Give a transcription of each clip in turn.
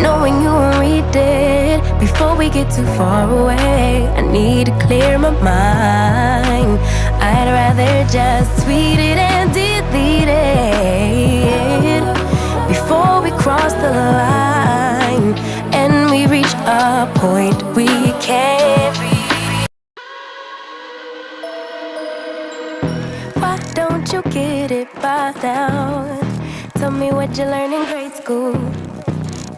knowing you won't read it before we get too far away. I need to clear my mind. I'd rather just tweet it and delete it before we cross the line and we reach a point we can't reach. Why don't you get it by now? Tell me what you learned in grade school.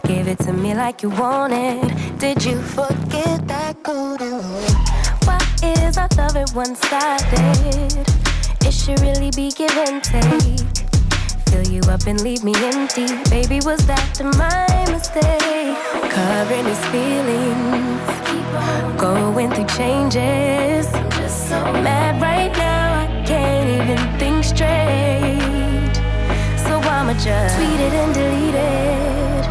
Give it to me like you want it. Did you forget that golden rule? Why is our love at one-sided? It should really be give and take. Fill you up and leave me empty. Baby, was that my mistake? Covering his feelings, going through changes. I'm just so mad right now, I can't even think straight. So I'ma just tweet it and delete it,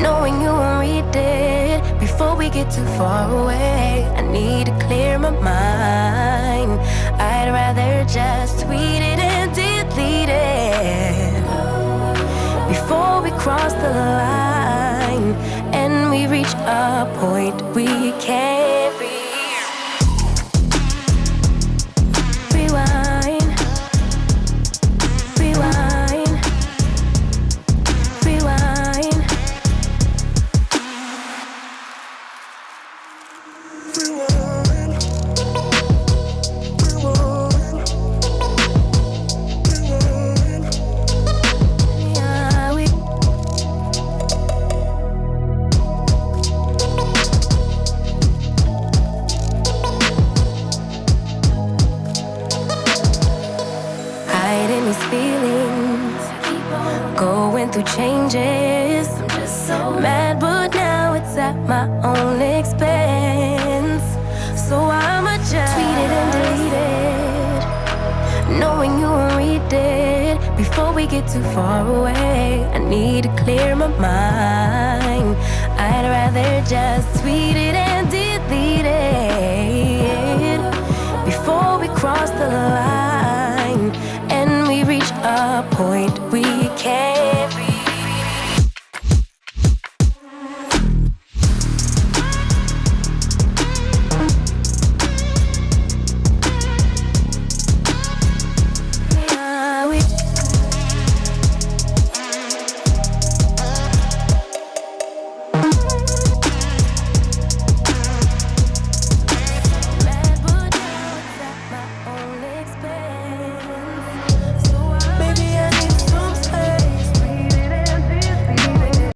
knowing you won't read it before we get too far away. I need to clear my mind. I'd rather just tweet it and delete it before we cross the line and we reach a point we can't reach. Rewind, rewind, rewind. Hiding his feelings, going through changes. I'm just so mad, but now it's at my own expense. So I'ma just tweet it and delete it, knowing you won't read it before we get too far away. I need to clear my mind. I'd rather just tweet it and delete it before we cross the line and we reach a point